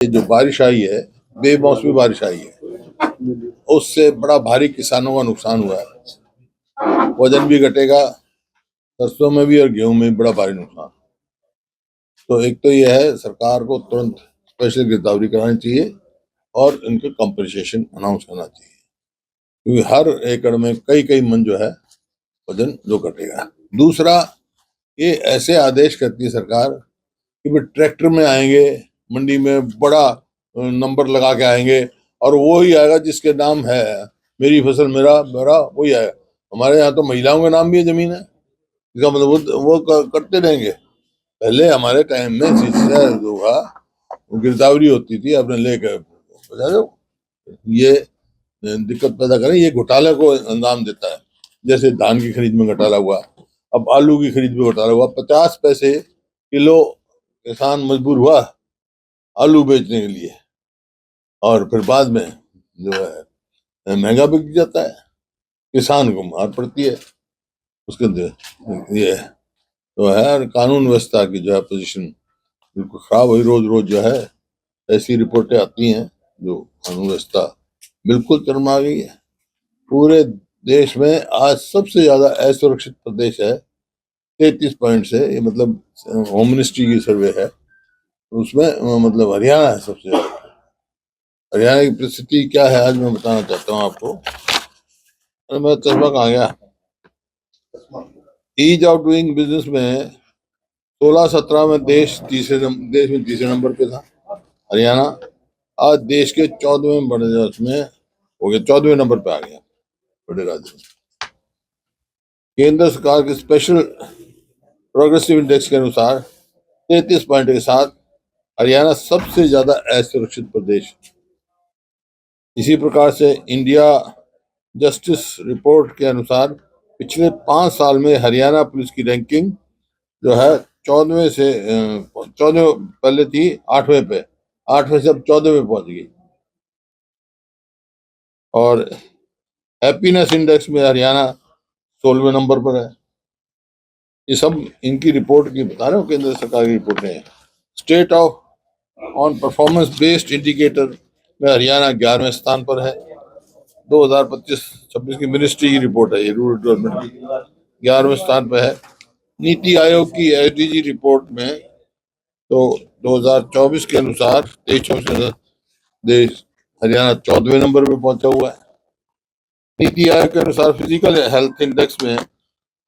ये जो बारिश आई है, बेमौसमी बारिश आई है, उससे बड़ा भारी किसानों का नुकसान हुआ है। वजन भी घटेगा, सरसों में भी और गेहूं में भी बड़ा भारी नुकसान। तो एक तो यह है, सरकार को तुरंत स्पेशल गिरदावरी करानी चाहिए और इनके कंपनसेशन अनाउंस करना चाहिए, क्योंकि हर एकड़ में कई कई मन जो है वजन जो घटेगा। दूसरा, ये ऐसे आदेश करती है सरकार कि भाई ट्रैक्टर में आएंगे, मंडी में बड़ा नंबर लगा के आएंगे और वो ही आएगा जिसके नाम है मेरी फसल मेरा मेरा वही आएगा। हमारे यहाँ तो महिलाओं के नाम भी है जमीन है, इसका मतलब वो करते रहेंगे। पहले हमारे टाइम में शिक्षा जो था वो गिरदावरी होती थी, अपने लेकर बता दो, ये दिक्कत पैदा करें, ये घोटाले को अंजाम देता है। जैसे धान की खरीद में घोटाला हुआ, अब आलू की खरीद में घोटाला हुआ। 50 पैसे किलो किसान मजबूर हुआ आलू बेचने के लिए, और फिर बाद में जो है महंगा बिक जाता है, किसान को मार पड़ती है उसके ये तो है। और कानून व्यवस्था की जो है पोजीशन बिल्कुल खराब हुई। रोज रोज जो है ऐसी रिपोर्टें आती हैं जो कानून व्यवस्था बिल्कुल चरमरा गई है। पूरे देश में आज सबसे ज्यादा असुरक्षित प्रदेश है 33 पॉइंट से, ये मतलब होम मिनिस्ट्री की सर्वे है, उसमें मतलब हरियाणा है सबसे ज्यादा। हरियाणा की परिस्थिति क्या है आज मैं बताना चाहता हूँ आपको। अरे मेरा चश्मा कहाँ गया। ईज ऑफ डूइंग बिजनेस में 16-17 में देश में तीसरे नंबर पे था हरियाणा। आज देश के 14वें बड़े में हो गया, 14वें नंबर पे आ गया बड़े राज्य में। केंद्र सरकार के स्पेशल प्रोग्रेसिव इंडेक्स के अनुसार 33 पॉइंट के साथ हरियाणा सबसे ज्यादा असुरक्षित प्रदेश। इसी प्रकार से इंडिया जस्टिस रिपोर्ट के अनुसार पिछले 5 साल में हरियाणा पुलिस की रैंकिंग जो है 14वें से 14 पहले थी 8वें पे, 8वें से अब 14वें पहुंच गई। और हैप्पीनेस इंडेक्स में हरियाणा 16वें नंबर पर है। ये सब इनकी रिपोर्ट की बता रहे हो, केंद्र सरकार की रिपोर्टें हैं। State of on performance based indicator में हरियाणा 11वें स्थान पर है। 2025-26 की मिनिस्ट्री की रिपोर्ट है, ये रूरल डेवलपमेंट की, 11वें स्थान पर है। नीति आयोग की एसडीजी रिपोर्ट में तो 2024 के अनुसार 23-24 के अनुसार देश हरियाणा 14वें नंबर पे पहुंचा हुआ है। नीति आयोग के अनुसार फिजिकल हेल्थ इंडेक्स में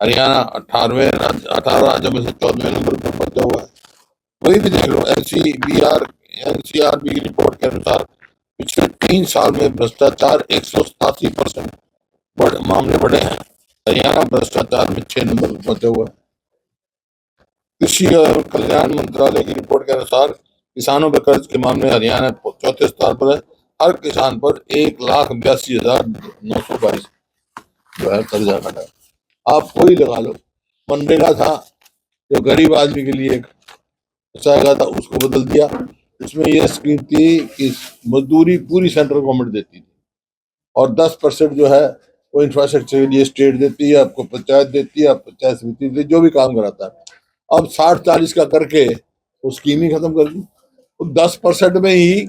हरियाणा 18 राज्यों में से 14वें नंबर पर पहुंचा हुआ है। वही भी देख लो, एनसीआरबी की रिपोर्ट के अनुसार पिछले 3 साल में भ्रष्टाचार 187% मामले बढ़े हैं। हरियाणा भ्रष्टाचार में 6 नंबर पर पहुंचा हुआ है। कृषि और कल्याण मंत्रालय की रिपोर्ट के अनुसार किसानों पर कर्ज के मामले में हरियाणा 4थे स्थान पर है। हर किसान पर 1,82,922 जो है कर्जा घटा है। आप कोई लगा लो, मनरेगा था जो गरीब आदमी के लिए एक जाएगा था, उसको बदल दिया। इसमें यह स्कीम थी कि मजदूरी पूरी सेंट्रल गवर्नमेंट देती थी और 10% जो है वो इंफ्रास्ट्रक्चर के लिए स्टेट देती है, आपको पंचायत देती है, आप पंचायत समिति देती है, जो भी काम कराता है। अब 60-40 का करके वो स्कीम ही खत्म कर दी। तो 10% में ही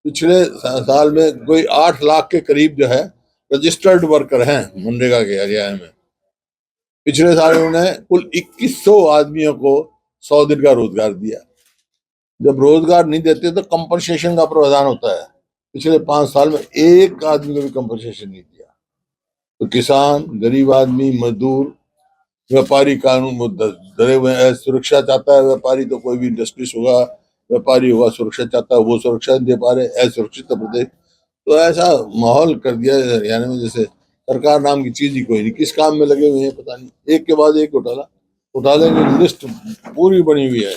पिछले साल में कोई 8 लाख के करीब जो है रजिस्टर्ड वर्कर हैं मनरेगा के हरियाणा में। पिछले साल उन्होंने कुल 2100 आदमियों को 100 दिन का रोजगार दिया। जब रोजगार नहीं देते तो कंपनसेशन का प्रावधान होता है। पिछले 5 साल में एक आदमी को भी कंपनसेशन नहीं दिया। तो किसान, गरीब आदमी, मजदूर, व्यापारी कानून डरे हुए हैं। सुरक्षा चाहता है व्यापारी, तो कोई भी इंडस्ट्रीज होगा, व्यापारी होगा, सुरक्षा चाहता है, वो सुरक्षा नहीं दे पा रहे, असुरक्षित प्रदेश। तो ऐसा माहौल कर दिया है हरियाणा में जैसे सरकार नाम की चीज ही कोई नहीं। किस काम में लगे हुए हैं पता नहीं, एक के बाद एक घोटाले की लिस्ट पूरी बनी हुई है।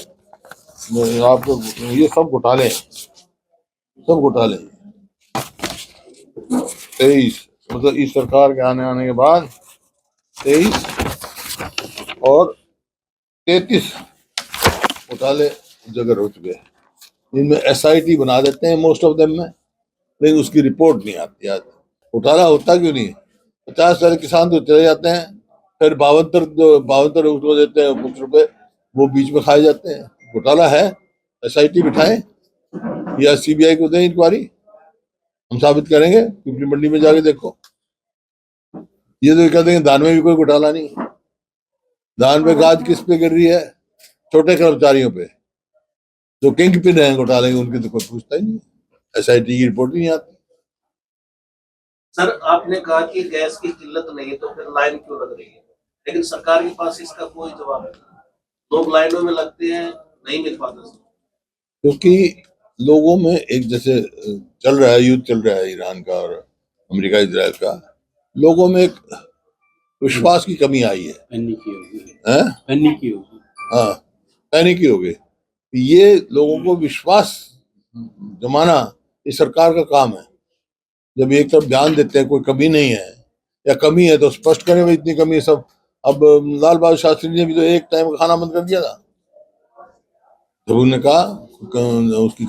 आपको ये सब घोटाले, सब घोटाले। 23 मतलब इस सरकार के आने के बाद 23 और 33 घोटाले जगह हो चुके हैं। इनमें एसआईटी बना देते हैं मोस्ट ऑफ देम में, लेकिन उसकी रिपोर्ट नहीं आती। आज घोटाला होता क्यों नहीं? 50 सारे किसान तो चले जाते हैं, फिर 52 उसको देते हैं कुछ रुपए, वो बीच में खाए जाते हैं। घोटाला है, एसआईटी बिठाएं, या सीबीआई को दें इंक्वायरी, हम साबित करेंगे। पिपली मंडी में जाके देखो, ये तो कहते हैं दान में भी कोई घोटाला नहीं। दान पे गाज किस पे गिर रही है? छोटे कर्मचारियों पे, जो किंग पिन है घोटाले, उनकी तो कोई पूछता ही नहीं। एसआईटी की रिपोर्ट नहीं आती। सर, आपने कहा कि गैस की किल्लत नहीं है तो फिर लाइन क्यों लग रही है, लेकिन सरकार के पास इसका कोई जवाब नहीं। लोग लाइनों में लगते हैं, नहीं मिल पाता। क्योंकि लोगों में एक जैसे चल रहा है, युद्ध चल रहा है ईरान का और अमेरिका इजराइल का, लोगों में एक विश्वास की कमी आई है। हाँ, पैनिक की हो गई। ये लोगों को विश्वास जमाना ये सरकार का काम है। जब एक तरफ ध्यान देते हैं कोई कमी नहीं है या कमी है तो स्पष्ट करें भाई इतनी कमी है सब। अब लाल बहादुर शास्त्री ने भी तो एक टाइम का खाना बंद कर दिया था, जब उन्होंने कहा उसकी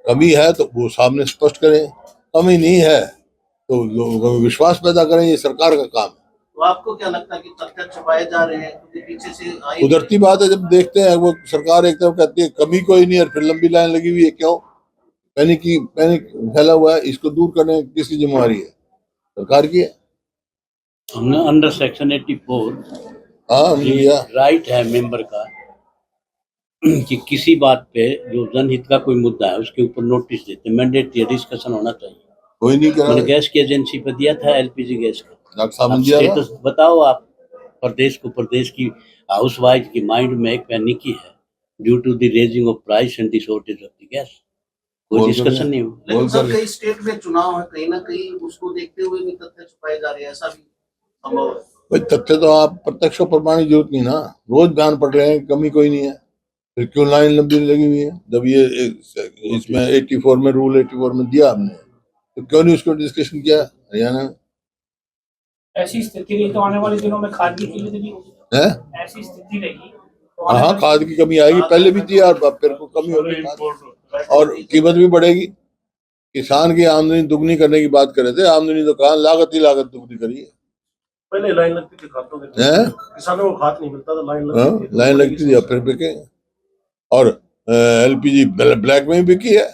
कमी है तो वो सामने स्पष्ट करें, कमी नहीं है तो लोगों में विश्वास पैदा करें। ये सरकार का काम है। तो आपको क्या लगता है कि तथ्य छुपाए जा रहे हैं क्योंकि पीछे से कुदरती बात है। जब देखते हैं वो सरकार एक तरफ कहती है कमी कोई नहीं है, फिर लंबी लाइन लगी हुई है, क्यों? पैनिक फैला हुआ है। इसको दूर करने की किसकी जिम्मेवारी है? सरकार की है। हमने अंडर सेक्शन 84 राइट है मेंबर का कि किसी बात पे जो जनहित का कोई मुद्दा है उसके ऊपर नोटिस देते, मैंडेटरी डिस्कशन होना चाहिए। कोई नहीं करा। मैंने गैस की एजेंसी पे दिया था, एलपीजी गैस का। डॉक्टर साहब ने दिया था। स्टेटस बताओ आप। प्रदेश की हाउस वाइफ की माइंड में एक पैनिकी है due to the raising of price and the shortage of the gas. कोई डिस्कशन नहीं हुआ। लेकिन सर कई स्टेट में चुनाव है, कहीं ना कहीं उसको देखते हुए भी तथ्य छुपाए जा रहे हैं, ऐसा भी संभव है? भाई तथ्य तो आप प्रत्यक्ष और प्रमाणिक जरूरत नहीं ना, रोज बयान पढ़ रहे हैं कमी कोई नहीं है, फिर क्यों लाइन लंबी लगी हुई है? जब ये इसमें 84 में रूल 84 में दिया हमने तो क्यों नहीं उसको डिस्कशन किया हरियाणा में? ऐसी स्थिति रही तो आने वाले दिनों में खाद की किल्लत भी होगी। है ऐसी स्थिति रही तो हाँ, खाद की कमी आएगी। पहले भी थी और फिर को कमी होगी और कीमत भी बढ़ेगी। किसान की आमदनी दुगनी करने की बात कर रहे थे, आमदनी तो कहाँ, लागत ही लागत दुगनी करी है। पहले लाइन लगती थी खादों के लिए, किसानों को खाद नहीं मिलता था, लाइन लगती थी, फिर बिके। और एलपीजी ब्लैक में भी बिकी है,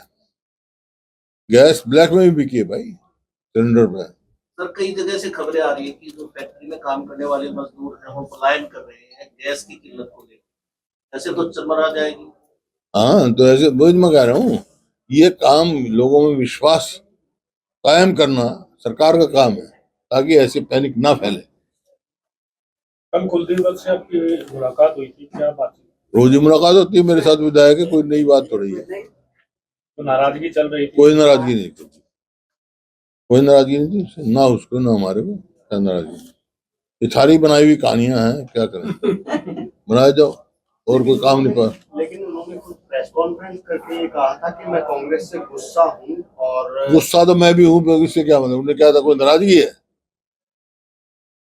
गैस ब्लैक में भी बिकी है भाई, सिलेंडर पे। सर कई जगह से खबरें आ रही है कि जो फैक्ट्री में काम करने वाले मजदूर हैं वो पलायन कर रहे हैं गैस की किल्लत को लेकर, ऐसे तो चरमरा जाएगी। हाँ, तो ऐसे बोझ में कह रहा हूँ, ये काम लोगों में विश्वास कायम करना सरकार का काम है ताकि ऐसे पैनिक ना फैले। कल कुलदीप वक्त से आपकी मुलाकात हुई थी, क्या बात? रोज ही मुलाकात होती है मेरे साथ विधायक है, कोई नई बात थोड़ी है। तो नाराजगी चल रही थी? कोई नाराजगी नहीं थी, कोई नाराजगी नहीं थी, ना उसको ना हमारे को क्या नाराजगी। ये सारी बनाई हुई कहानियां हैं, क्या करें, बनाए जाओ और कोई काम नहीं पा। लेकिन उन्होंने कुछ प्रेस कॉन्फ्रेंस करके ये कहा था कि मैं कांग्रेस से गुस्सा हूं, और गुस्सा तो मैं भी हूँ, इससे क्या मतलब? उन्होंने क्या था, कोई नाराजगी है?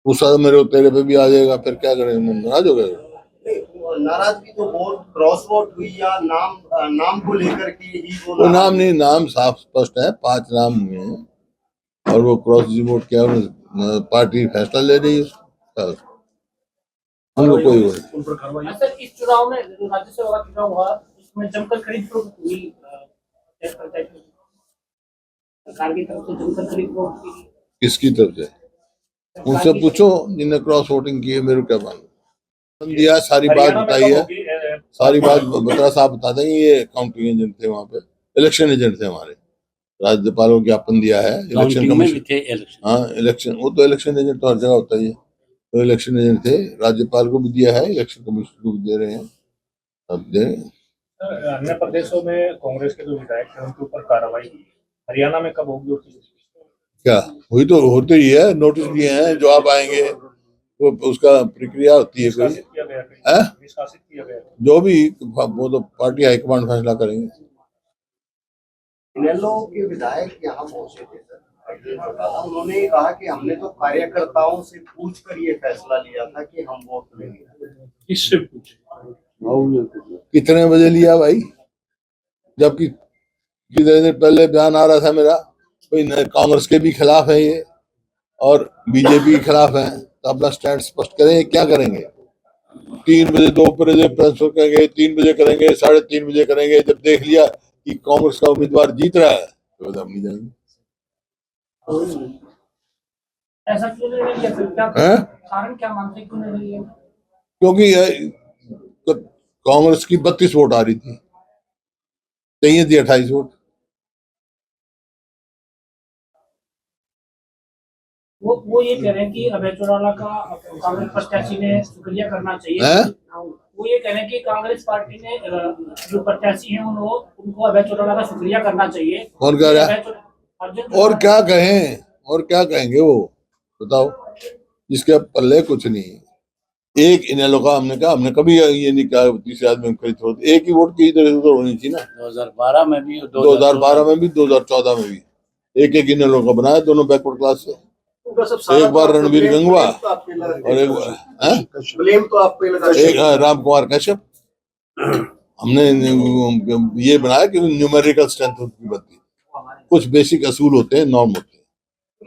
गुस्सा तो मेरे तेरे पे भी आ जाएगा, फिर क्या करेंगे, नाराज हो गए? नाराजगी तो वोट क्रॉस वोट हुई या नाम को लेकर के ही वो नाम नहीं, नाम साफ स्पष्ट है, 5 नाम हुए हैं और वो क्रॉस वोट क्या पार्टी फैसला ले रही है, उनको कोई वो नहीं। सर इस चुनाव में राज्यसभा का चुनाव हुआ, इसमें जमकर खरीद हुई सरकार की तरफ से, जमकर खरीद हुई किसकी तरफ से? उनसे पूछो जिन्हें क्रॉस वोटिंग की है, मेरे क्या मालूम। दिया सारी बात बताई है, सारी बात बत्रा साहब बता देंगे। ये काउंटिंग एजेंट थे वहाँ पे, इलेक्शन एजेंट थे हमारे, राज्यपाल को ज्ञापन दिया है, इलेक्शन कमीशन। हाँ, इलेक्शन, वो तो इलेक्शन एजेंट तो हर जगह होता ही है, तो इलेक्शन एजेंट थे, राज्यपाल को भी दिया है, इलेक्शन कमीशन को भी दे रहे हैं, अब दे। अन्य प्रदेशों में कांग्रेस के जो विधायक हैं उनके ऊपर कार्रवाई, हरियाणा में कब होगी? क्या हुई तो होते ही है, नोटिस दिए हैं, जो आप आएंगे वो उसका प्रक्रिया होती है, कोई निष्कासित किया गया जो भी, वो तो पार्टी हाईकमांड फैसला करेंगे। इनेलो के विधायक यहाँ पहुंचे थे सर, उन्होंने कहा कि हमने तो कार्यकर्ताओं से पूछ कर ये फैसला लिया था कि हम वोट देंगे। किससे पूछे? कितने बजे लिया भाई? जबकि कितने दिन पहले बयान आ रहा था मेरा, कोई कांग्रेस के भी खिलाफ है ये और बीजेपी के खिलाफ है, तो अपना स्टैंड स्पष्ट करें, क्या करेंगे? 3 बजे 2 बजे ट्रांसफर करेंगे, 3 बजे करेंगे, 3:30 बजे करेंगे, जब देख लिया कि कांग्रेस का उम्मीदवार जीत रहा है तो हम नहीं जाएंगे। ऐसा क्यों निर्णय लिया फिर? क्या हैं? कारण क्या मानते हैं, क्यों निर्णय लिया? क्योंकि कांग्रेस की 32 वोट आ रही थी, चाहिए थी 28 वोट। वो ये कह रहे हैं कि अभय चौटाला का कांग्रेस प्रत्याशी ने शुक्रिया करना चाहिए। हैं? वो ये कह रहे हैं कि कांग्रेस पार्टी ने जो प्रत्याशी हैं उनको अभय चौटाला का शुक्रिया करना चाहिए। कौन कह रहा है? अर्जुन और क्या कहें, और क्या कहेंगे वो, बताओ। जिसके पल्ले कुछ नहीं। एक इनेलो का हमने कहा, हमने कभी ये नहीं कहा तीसरे आदमी खरीद हो, एक ही वोट की तरह तो होनी चाहिए ना। 2012 में भी और 2012 में भी 2014 में भी एक एक इनेलो का बनाया, दोनों बैकवर्ड क्लास से। एक बार रणवीर गंगवा और एक बार ब्लेम तो आप पे लगा, एक राम कुमार कश्यप। हमने ये बनाया कि न्यूमेरिकल स्ट्रेंथ उनकी बनती है, कुछ बेसिक असूल होते हैं, नॉर्म होते हैं।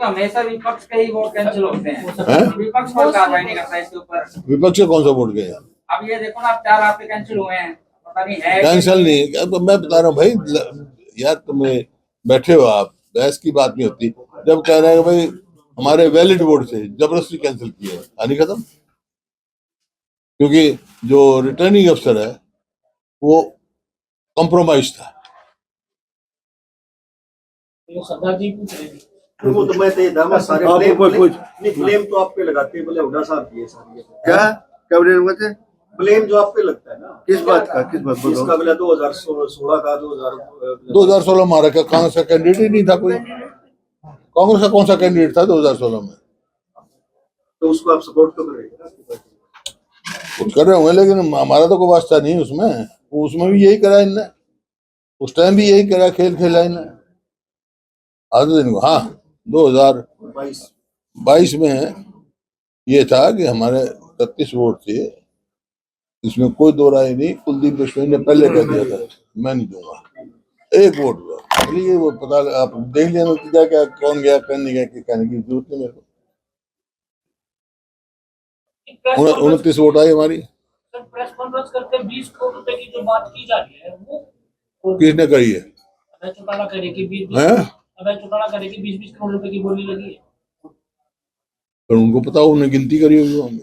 हमेशा विपक्ष के ही वोट कैंसिल होते हैं। हैं? विपक्ष कोई कार्रवाई नहीं करता इसके ऊपर। विपक्ष से कौन सा वोट गया? अब ये देखो ना, अब 4 आपके कैंसिल हुए हैं, पता नहीं है कैंसिल नहीं, अब मैं बता रहा हूँ भाई, यार तुम्हें बैठे हो आप, बहस की बात नहीं होती। जब कह रहे हैं भाई हमारे वैलिड वोट से जबरदस्ती कैंसिल किया, कहानी खत्म। क्योंकि जो रिटर्निंग अफसर है वो कॉम्प्रोमाइज था। सरदार जी पूछ रहे हैं। वो तो मैं तो दामा सारे ब्लेम तो आप पे लगाते हैं, बोले हुड्डा साहब दिए सारी। क्या ब्लेम जो आप पे लगता है ना, किस बात का इसका? बोला 2016 का, 2016 मारा क्या कांग्रेस का कैंडिडेट ही नहीं था कोई। कांग्रेस का कौन सा कैंडिडेट था 2016 में? तो उसको आप सपोर्ट तो करेंगे? कुछ कर रहे होंगे, लेकिन हमारा तो कोई वास्ता नहीं उसमें। उसमें भी यही करा इनने, उस टाइम भी यही करा, खेल खेला इनने आज दिन को। हाँ, 2022 में ये था कि हमारे 31 वोट थे, इसमें कोई दो राय नहीं। कुलदीप बिश्नोई ने पहले कह दिया था मैं नहीं दूंगा, एक वोट हुआ। चलिए वो पता, आप देख लेना नतीजा क्या, कौन गया कौन नहीं गया, कहने की जरूरत नहीं मेरे को। 29 वोट आई हमारी। प्रेस कॉन्फ्रेंस करके 20 करोड़ रुपए की जो बात की जा रही है वो किसने करी है? अभय चौटाला कह रहे कि 20 हैं? अभय चौटाला कह रहे कि 20 करोड़ रुपए की बोली लगी है। पर उनको पता, उन्हें गिनती करी होगी।